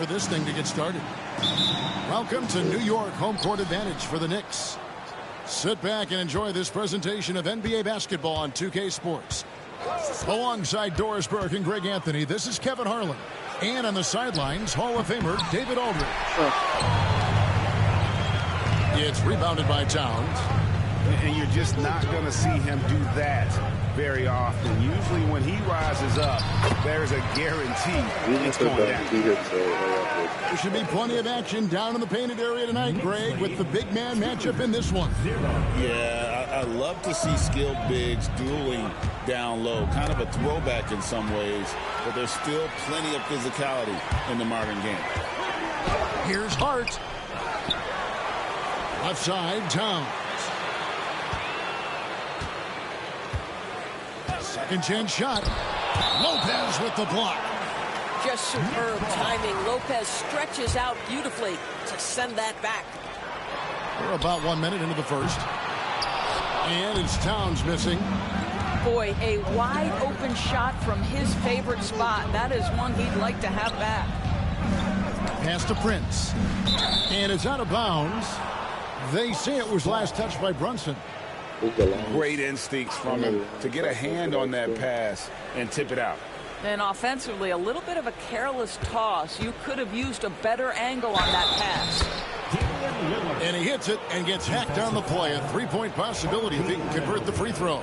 for this thing to get started. Welcome to New York, home court advantage for the Knicks. Sit back and enjoy this presentation of NBA basketball on 2K Sports. Alongside Doris Burke and Greg Anthony, this is Kevin Harlan. And on the sidelines, Hall of Famer David Aldridge. It's rebounded by Towns. And you're just not going to see him do that very often. Usually when he rises up, there's a guarantee it's going down. There should be plenty of action down in the painted area tonight, Greg, with the big man matchup in this one. Yeah, I love to see skilled bigs dueling down low. Kind of a throwback in some ways, but there's still plenty of physicality in the modern game. Here's Hart. Left side, Towns. Second chance shot. Lopez with the block. Just superb timing. Lopez stretches out beautifully to send that back. We're about 1 minute into the first. And it's Towns missing. Boy, a wide open shot from his favorite spot. That is one he'd like to have back. Pass to Prince. And it's out of bounds. They say it was last touched by Brunson. Great instincts from him to get a hand on that pass and tip it out. And offensively, a little bit of a careless toss. You could have used a better angle on that pass. And he hits it and gets hacked on the play. A three-point possibility if he can convert the free throw.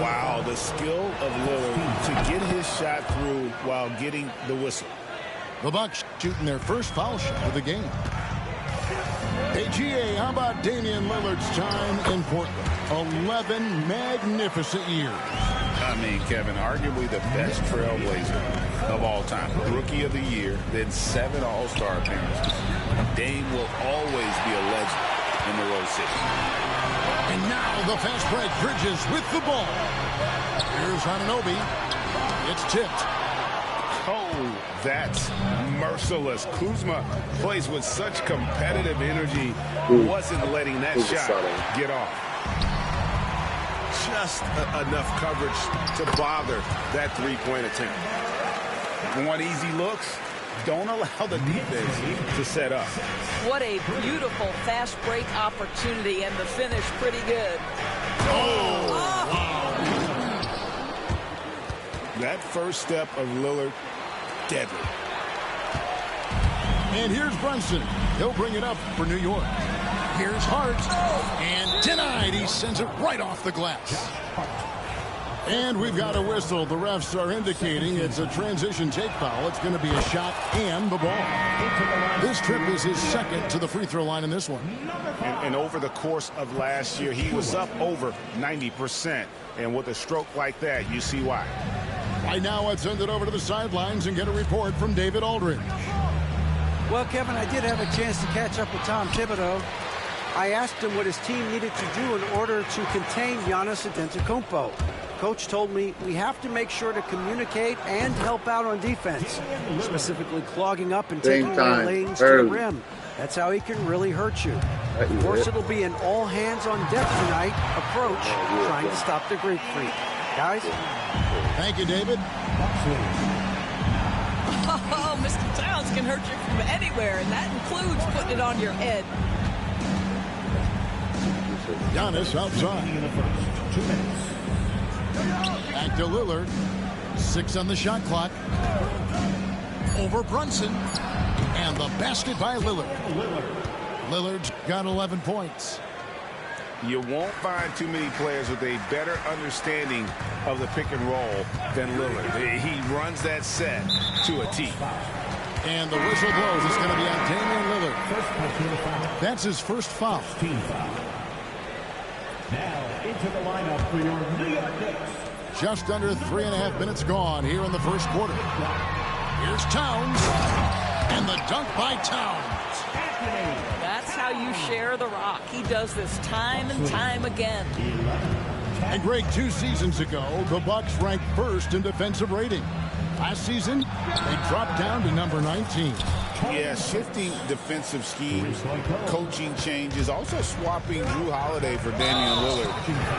Wow, the skill of Lillard to get his shot through while getting the whistle. The Bucks shooting their first foul shot of the game. Hey, GA, how about Damian Lillard's time in Portland? 11 magnificent years. I mean, Kevin, arguably the best trailblazer of all time. Rookie of the year, then 7 All-Star appearances. Dame will always be a legend in the Rose City. And now the fast break. Bridges with the ball. Here's Anunoby. It's tipped. Oh, that's merciless. Kuzma plays with such competitive energy. Wasn't letting that shot get off. Just enough coverage to bother that three-point attempt. Want easy looks? Don't allow the defense to set up. What a beautiful fast break opportunity, and the finish pretty good. Oh, wow. That first step of Lillard, deadly. And here's Brunson. He'll bring it up for New York. Here's Hart. And denied. He sends it right off the glass. And we've got a whistle. The refs are indicating it's a transition take foul. It's going to be a shot and the ball. This trip is his second to the free throw line in this one. And over the course of last year, he was up over 90%. And with a stroke like that, you see why. Right now, let's send it over to the sidelines and get a report from David Aldridge. Well, Kevin, I did have a chance to catch up with Tom Thibodeau. I asked him what his team needed to do in order to contain Giannis Antetokounmpo. Coach told me we have to make sure to communicate and help out on defense, specifically clogging up and taking away lanes to the rim. That's how he can really hurt you. Of course, it'll be an all-hands-on-deck tonight approach, trying to stop the Greek Freak. Guys? Thank you, David. Oh, Mr. Towns can hurt you from anywhere, and that includes putting it on your head. Giannis outside. Back to Lillard. 6 on the shot clock. Over Brunson. And the basket by Lillard. Lillard's got 11 points. You won't find too many players with a better understanding of the pick and roll than Lillard. He runs that set to a T. And the whistle blows. It's going to be on Damian Lillard. That's his first foul. Now into the lineup for your New York Knicks. Just under 3.5 minutes gone here in the first quarter. Here's Towns. And the dunk by Towns. That's how you share the rock. He does this time and time again. And Greg, 2 seasons ago, the Bucks ranked first in defensive rating. Last season, they dropped down to number 19. Yeah, shifting defensive schemes, coaching changes, also swapping Drew Holiday for Damian Lillard.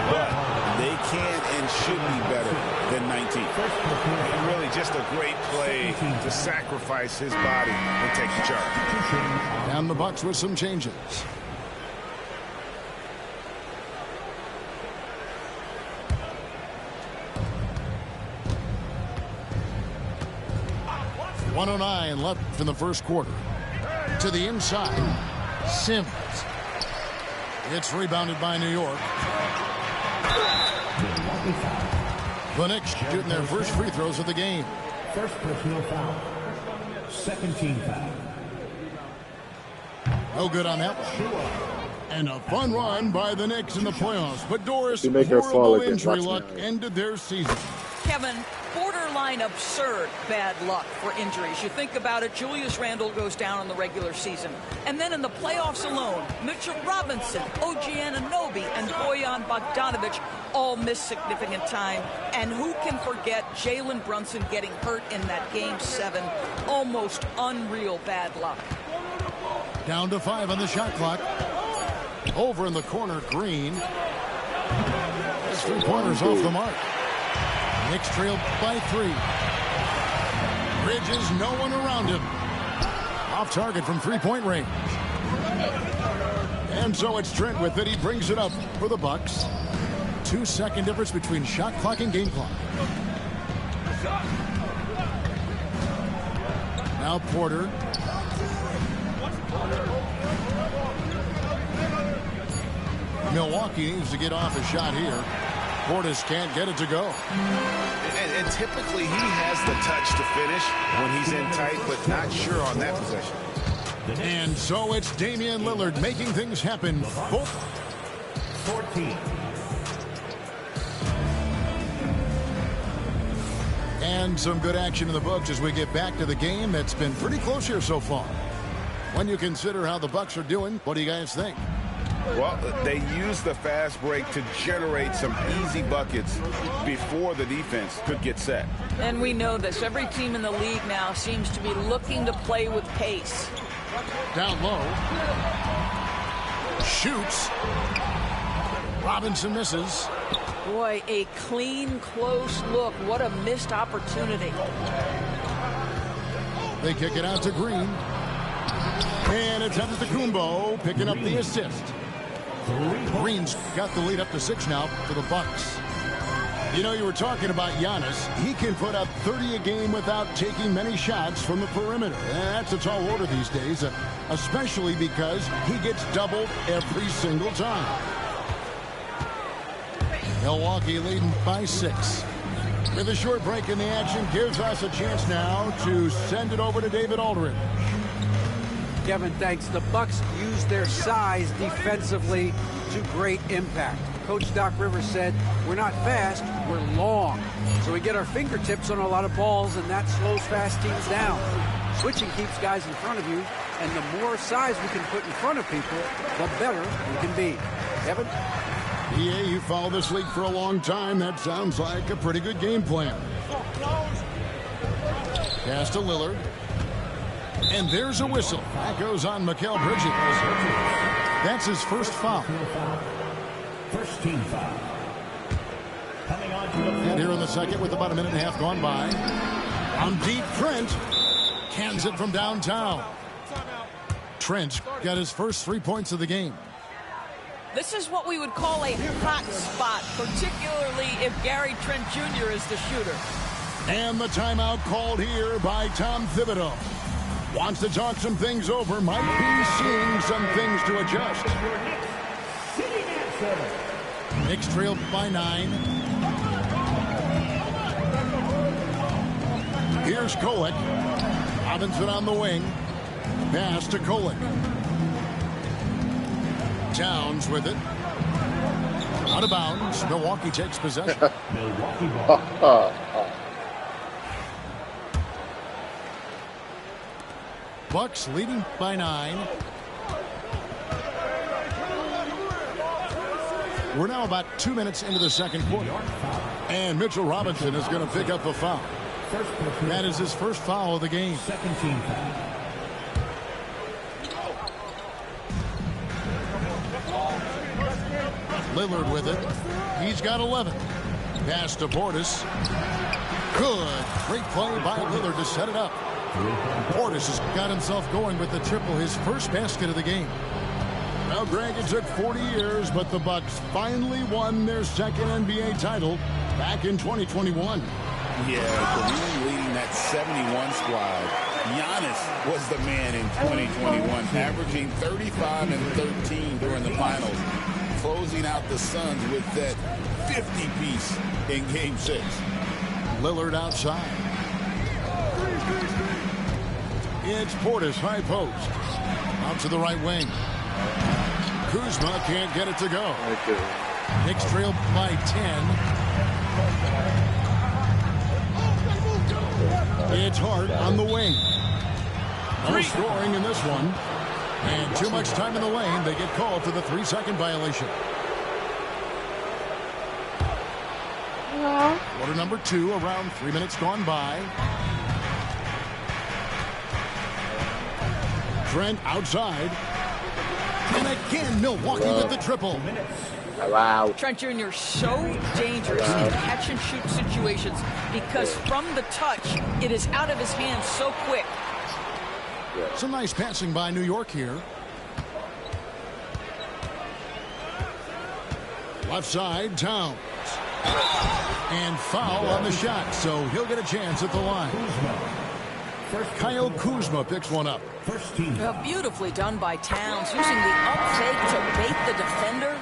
But they can and should be better than 19. And really just a great play to sacrifice his body and take the charge. And the Bucks with some changes. .109 left in the first quarter. To the inside. Sims. It's rebounded by New York. The Knicks shooting their first free throws of the game. First personal foul. Second team foul. No good on that one. And a fun run by the Knicks in the playoffs. But Doris, You make her fall horrible again. injury Watch luck me. ended their season. Kevin, borderline absurd bad luck for injuries. You think about it, Julius Randle goes down in the regular season. And then in the playoffs alone, Mitchell Robinson, OG Anunoby, and Bojan Bogdanovic all missed significant time. And who can forget Jalen Brunson getting hurt in that Game 7? Almost unreal bad luck. Down to 5 on the shot clock. Over in the corner, Green. His three-pointers off the mark. Knicks trail by 3. Bridges, no one around him. Off target from three-point range. And so it's Trent with it. He brings it up for the Bucks. 2-second difference between shot clock and game clock. Now Porter. Milwaukee needs to get off a shot here. Portis can't get it to go. And typically he has the touch to finish when he's in tight, but not sure on that possession. And so it's Damian Lillard making things happen. 14. And some good action in the books as we get back to the game that's been pretty close here so far. When you consider how the Bucks are doing, what do you guys think? Well, they use the fast break to generate some easy buckets before the defense could get set. And we know this. Every team in the league now seems to be looking to play with pace. Down low. Shoots. Robinson misses. Boy, a clean, close look. What a missed opportunity. They kick it out to Green. And it's Antetokounmpo picking up the assist. Green's got the lead up to 6 now for the Bucks. You know, you were talking about Giannis. He can put up 30 a game without taking many shots from the perimeter. That's a tall order these days, especially because he gets doubled every single time. Milwaukee leading by 6. With a short break in the action, gives us a chance now to send it over to David Aldridge. Kevin, thanks. The Bucks use their size defensively to great impact. Coach Doc Rivers said, we're not fast, we're long. So we get our fingertips on a lot of balls, and that slows fast teams down. Switching keeps guys in front of you, and the more size we can put in front of people, the better we can be. Kevin? Yeah, you follow this league for a long time. That sounds like a pretty good game plan. Pass to Lillard. And there's a whistle. That goes on Mikal Bridges. That's his first foul. First team foul. Coming on to the floor. And here in the second with about a minute and a half gone by. On deep, Trent cans it from downtown. Trent got his first 3 points of the game. This is what we would call a hot spot, particularly if Gary Trent Jr. is the shooter. And the timeout called here by Tom Thibodeau. Wants to talk some things over, might be seeing some things to adjust. Knicks trailed by 9. Here's Kolek. Robinson on the wing. Pass to Kolek. Towns with it. Out of bounds. Milwaukee takes possession. Milwaukee ball. Bucks leading by 9. We're now about 2 minutes into the second quarter. And Mitchell Robinson is going to pick up a foul. That is his first foul of the game. Second team foul. Lillard with it. He's got 11. Pass to Portis. Good. Great play by Lillard to set it up. Portis has got himself going with the triple, his first basket of the game. Well, Greg, it took 40 years, but the Bucks finally won their second NBA title back in 2021. Yeah, Kareem leading that 71 squad. Giannis was the man in 2021, averaging 35 and 13 during the finals, closing out the Suns with that 50-piece in Game 6. Lillard outside. It's Portis, high post. Out to the right wing. Kuzma can't get it to go. Knicks trail by 10. It's Hart on the wing. No scoring in this one. And too much time in the lane. They get called for the 3-second violation. Quarter number 2, around 3 minutes gone by. Trent outside. And again, Milwaukee with the triple. Wow. Trent Jr. so dangerous in catch-and-shoot situations because from the touch, it is out of his hands so quick. Some nice passing by New York here. Left side, Towns. And foul on the shot, so he'll get a chance at the line. Kyle Kuzma picks one up. Beautifully done by Towns, using the up fake to bait the defender.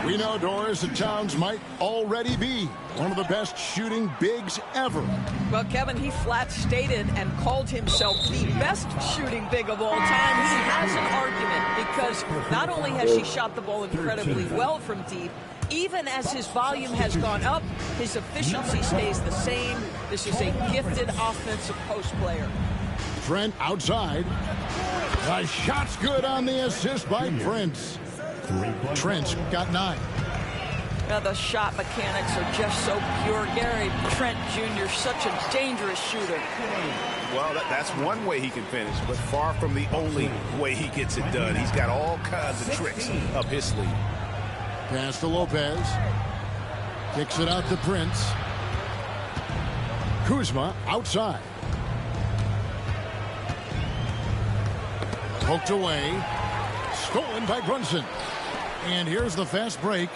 We know, Doris, that Towns might already be one of the best shooting bigs ever. Well, Kevin, he flat stated and called himself the best shooting big of all time. He has an argument because not only has he shot the ball incredibly well from deep, even as his volume has gone up, his efficiency stays the same. This is a gifted offensive post player. Trent outside. The shot's good on the assist by Prince. Trent's got 9. Now the shot mechanics are just so pure. Gary Trent Jr., such a dangerous shooter. Well, that's one way he can finish, but far from the only way he gets it done. He's got all kinds of tricks up his sleeve. Pass to Lopez. Kicks it out to Prince. Kuzma outside. Poked away. Stolen by Brunson. And here's the fast break.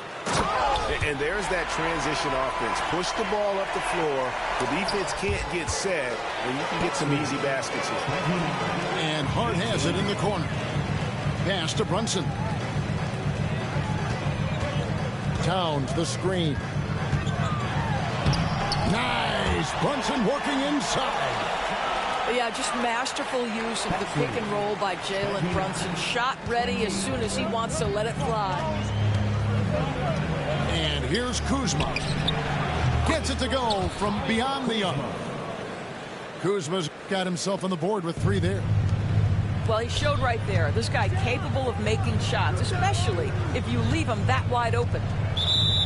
And there's that transition offense. Push the ball up the floor. The defense can't get set, and you can get some easy baskets here. And Hart has it in the corner. Pass to Brunson. Towns, the screen. Nice. Brunson working inside. Yeah, just masterful use of the pick and roll by Jalen Brunson. Shot ready as soon as he wants to let it fly. And here's Kuzma. Gets it to go from beyond the arc. Kuzma's got himself on the board with 3 there. Well, he showed right there. This guy capable of making shots, especially if you leave him that wide open.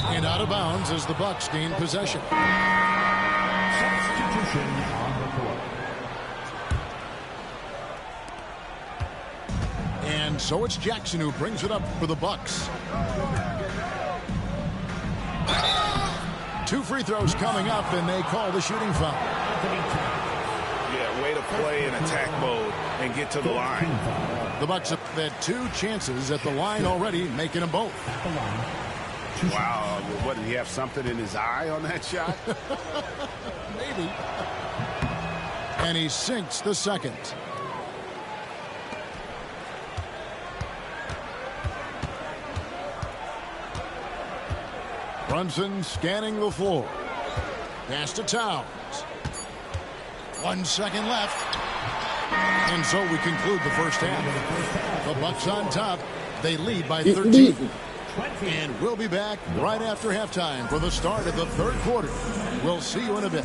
And out of bounds as the Bucks gain possession. Substitution on the court. And so it's Jackson who brings it up for the Bucks. 2 free throws coming up, and they call the shooting foul. Yeah, way to play in attack mode and get to the line. The Bucks have had 2 chances at the line already, making them both. Wow, what, did he have something in his eye on that shot? Maybe. And he sinks the second. Brunson scanning the floor. Pass to Towns. 1 second left. And so we conclude the first half. The Bucks on top. They lead by 13. And we'll be back right after halftime for the start of the 3rd quarter. We'll see you in a bit.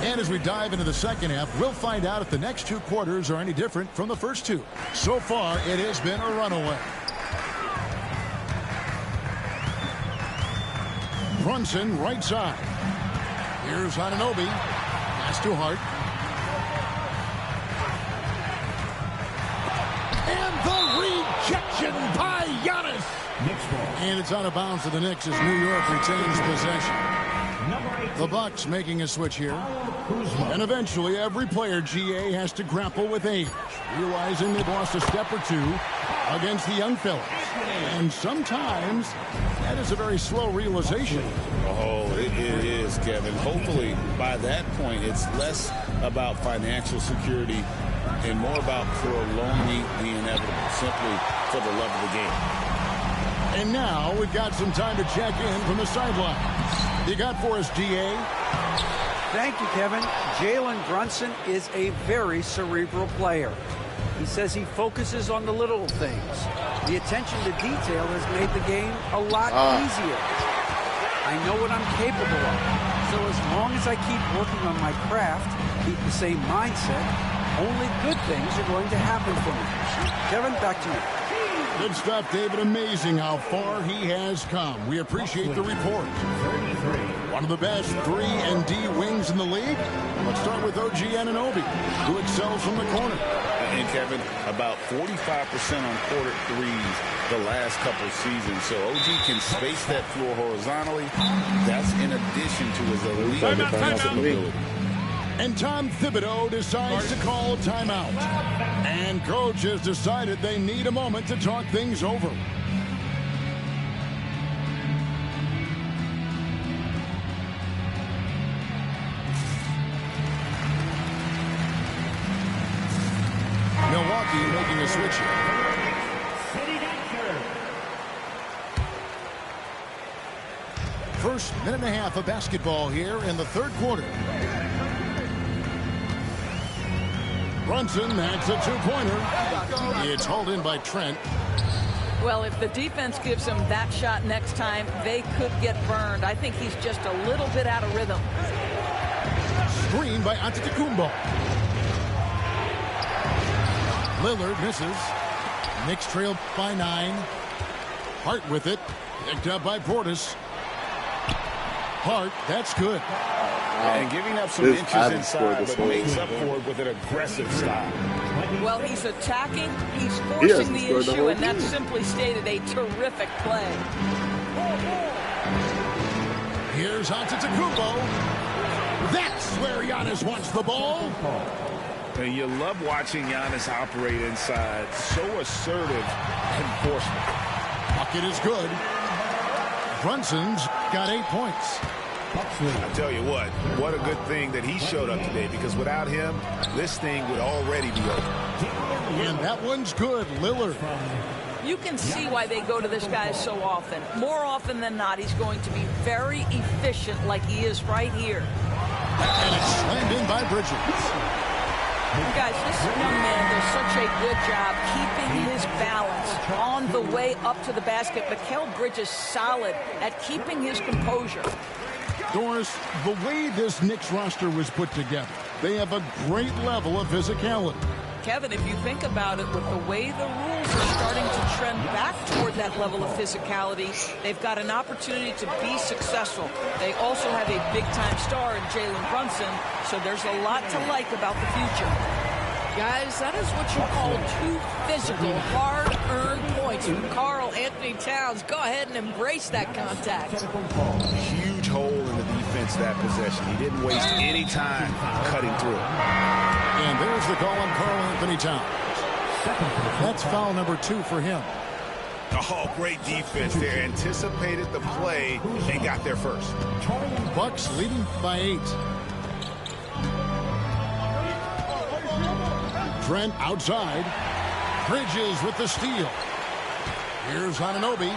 And as we dive into the second half, we'll find out if the next 2 quarters are any different from the first 2. So far, it has been a runaway. Brunson, right side. Here's Anunoby. Pass to Hart. And the rejection by Giannis. And it's out of bounds to the Knicks as New York retains possession. The Bucks making a switch here. And eventually every player, GA, has to grapple with age, realizing they've lost a step or two against the young fellas. And sometimes that is a very slow realization. Oh, it is, Kevin. Hopefully by that point it's less about financial security and more about prolonging the inevitable, simply for the love of the game. And now we've got some time to check in from the sidelines. You got for us, DA? Thank you, Kevin. Jalen Brunson is a very cerebral player. He says he focuses on the little things. The attention to detail has made the game a lot easier. I know what I'm capable of. So as long as I keep working on my craft, keep the same mindset, only good things are going to happen for me. Kevin, back to you. Good stuff, David. Amazing how far he has come. We appreciate the report. One of the best 3 and D wings in the league. Let's start with OG Anunoby, who excels from the corner. And Kevin, about 45% on quarter threes the last couple seasons. So OG can space that floor horizontally. That's in addition to his elite defensive ability. And Tom Thibodeau decides to call timeout. And coach has decided they need a moment to talk things over. Milwaukee making a switch here. First minute and a half of basketball here in the third quarter. Brunson, that's a two-pointer. It's hauled in by Trent. Well, if the defense gives him that shot next time, they could get burned. I think he's just a little bit out of rhythm. Screen by Antetokounmpo. Lillard misses. Knicks trail by 9. Hart with it. Picked up by Portis. Hart, that's good. And giving up some inches inside, but makes up for it with an aggressive style. Well, he's attacking, he's forcing the issue, and that's simply stated a terrific play. Here's Antetokounmpo. That's where Giannis wants the ball. And you love watching Giannis operate inside. So assertive and forceful. Bucket is good. Brunson's got 8 points. I tell you what a good thing that he showed up today, because without him, this thing would already be over. And that one's good, Lillard. You can see why they go to this guy so often. More often than not, he's going to be very efficient like he is right here. And it's slammed in by Bridges. Guys, this young man does such a good job keeping his balance on the way up to the basket. Mikal Bridges solid at keeping his composure. Doris, the way this Knicks roster was put together, they have a great level of physicality. Kevin, if you think about it, with the way the rules are starting to trend back toward that level of physicality, they've got an opportunity to be successful. They also have a big-time star in Jalen Brunson, so there's a lot to like about the future. Guys, that is what you call 2 physical, hard-earned points from Karl Anthony Towns. Go ahead and embrace that contact. Huge hole in the defense that possession. He didn't waste any time cutting through. And there's the call on Karl Anthony Towns. That's foul number 2 for him. Oh, great defense there. Anticipated the play and got there first. Bucks leading by 8. Trent outside. Bridges with the steal. Here's Anunoby.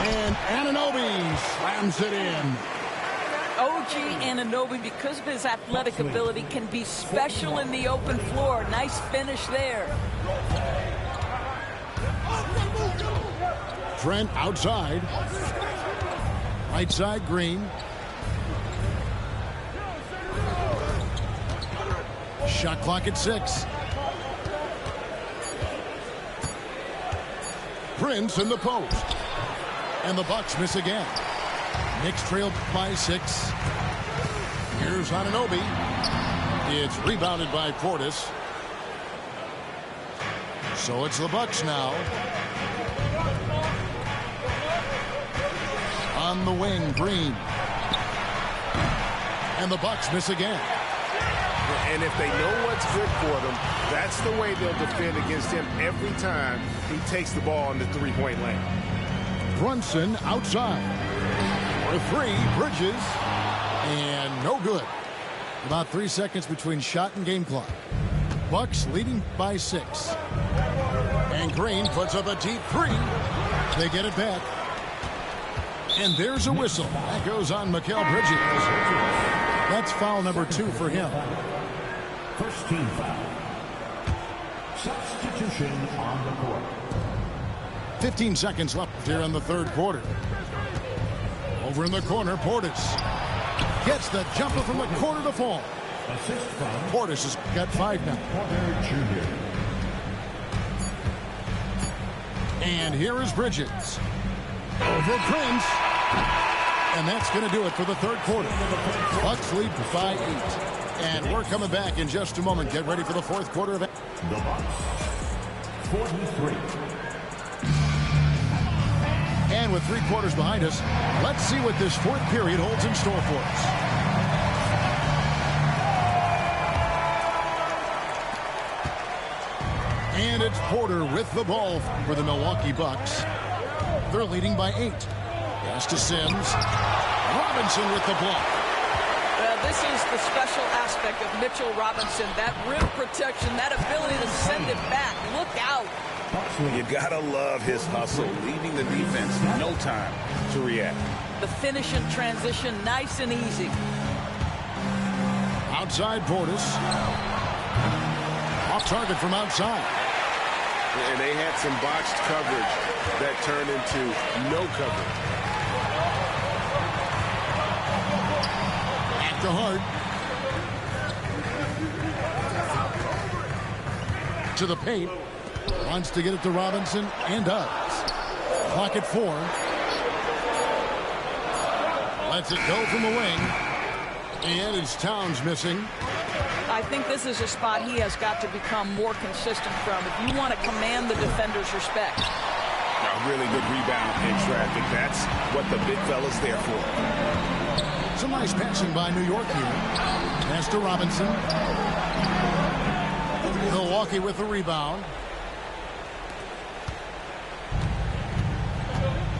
And Anunoby slams it in. OG Anunoby, because of his athletic ability, can be special in the open floor. Nice finish there. Trent outside. Right side, Green. Shot clock at 6. Prince in the post. And the Bucks miss again. Knicks trail by 6. Here's Anunoby. It's rebounded by Portis. So it's the Bucks now. On the wing, Green. And the Bucks miss again. And if they know what's good for them, that's the way they'll defend against him every time he takes the ball in the three-point lane. Brunson outside. For three, Bridges. And no good. About 3 seconds between shot and game clock. Bucks leading by 6. And Green puts up a deep three. They get it back. And there's a whistle. That goes on Mikal Bridges. That's foul number 2 for him. First team foul. Substitution on the court. 15 seconds left here in the third quarter. Over in the corner, Portis gets the jumper from the corner to fall. Assist from Portis has got 5 now. Porter Jr. And here is Bridges. Over Prince. And that's going to do it for the third quarter. Bucks lead by 8. And we're coming back in just a moment. Get ready for the fourth quarter of it. The Bucks 43. And with 3 quarters behind us, let's see what this fourth period holds in store for us. And it's Porter with the ball for the Milwaukee Bucks. They're leading by 8. Pass to Sims. Robinson with the block. This is the special aspect of Mitchell Robinson. That rim protection, that ability to send it back. Look out. You gotta love his hustle, leaving the defense no time to react. The finish and transition, nice and easy. Outside Portis. Off target from outside. And they had some botched coverage that turned into no coverage. To Hart. To the paint. Wants to get it to Robinson and does. Clock at 4. Lets it go from the wing. And it's Towns missing. I think this is a spot he has got to become more consistent from if you want to command the defender's respect. A really good rebound in traffic. That's what the big fella's there for. Some nice passing by New York here. Pass to Robinson. Milwaukee with the rebound.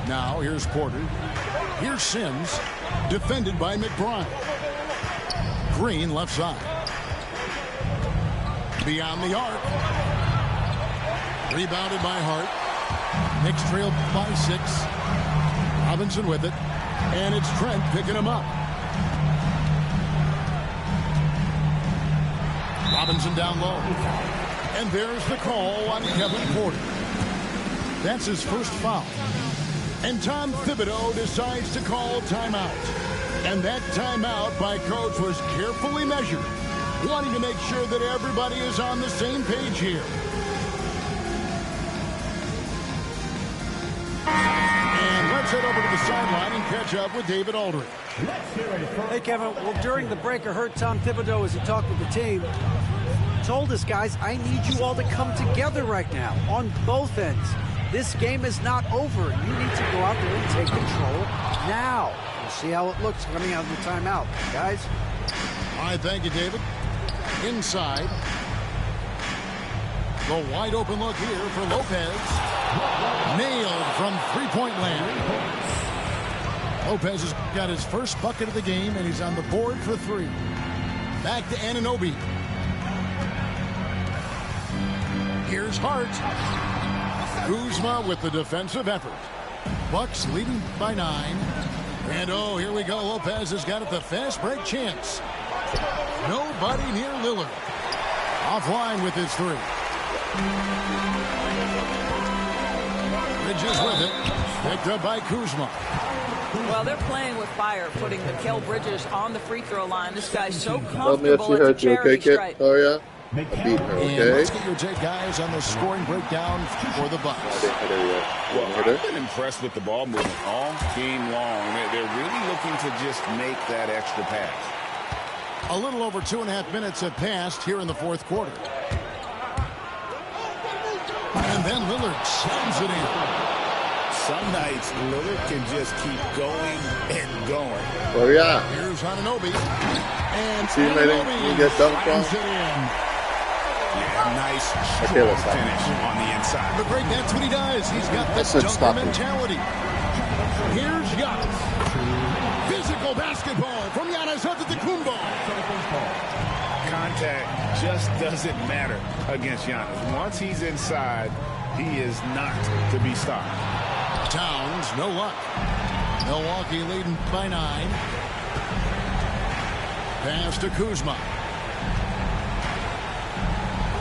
Now here's Porter. Here's Sims. Defended by McBride. Green left side. Beyond the arc. Rebounded by Hart. Knicks trail by 6. Robinson with it. And it's Trent picking him up. Robinson down low. And there's the call on Kevin Porter. That's his first foul. And Tom Thibodeau decides to call timeout. And that timeout by coach was carefully measured, wanting to make sure that everybody is on the same page here. And let's head over to the sideline and catch up with David Aldridge. Hey, Kevin. Well, during the break, I heard Tom Thibodeau, as he talked with the team, told us, guys, I need you all to come together right now on both ends. This game is not over. You need to go out there and take control now. We'll see how it looks coming out of the timeout. Guys? All right, thank you, David. Inside. The wide open look here for Lopez. Nailed from three-point land. Lopez has got his first bucket of the game, and he's on the board for 3. Back to Anunoby. Here's Hart. Kuzma with the defensive effort. Bucks leading by 9. And oh, here we go. Lopez has got it, the fast break chance. Nobody near Lillard. Offline with his 3. Bridges with it. Picked up by Kuzma. Well, they're playing with fire, putting Mikal Bridges on the free throw line. This guy's so Let me comfortable see her at the too, okay, charity Kip? stripe. Oh, yeah? I beat her, And okay? let's get your take, guys, on the scoring breakdown for the Bucks. I didn't hit her yet. Well, Hit her? I've been impressed with the ball movement all game long. They're really looking to just make that extra pass. A little over 2.5 minutes have passed here in the fourth quarter. then Lillard slams it in. Some nights, Lillard can just keep going and going. Oh, yeah. Here's Anunoby. And Teammate, you get dunked slams on. it in. Yeah, nice, strong finish on the inside. But Greg, that's what he does. He's got this That's dunker stopping. mentality. Here's Giannis. Physical basketball from Giannis Antetokounmpo. Contact just doesn't matter against Giannis. Once he's inside, he is not to be stopped. Towns, no luck. Milwaukee leading by 9. Pass to Kuzma.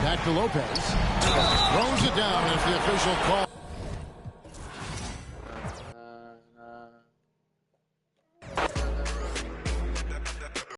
Back to Lopez. Throws it down as the official call.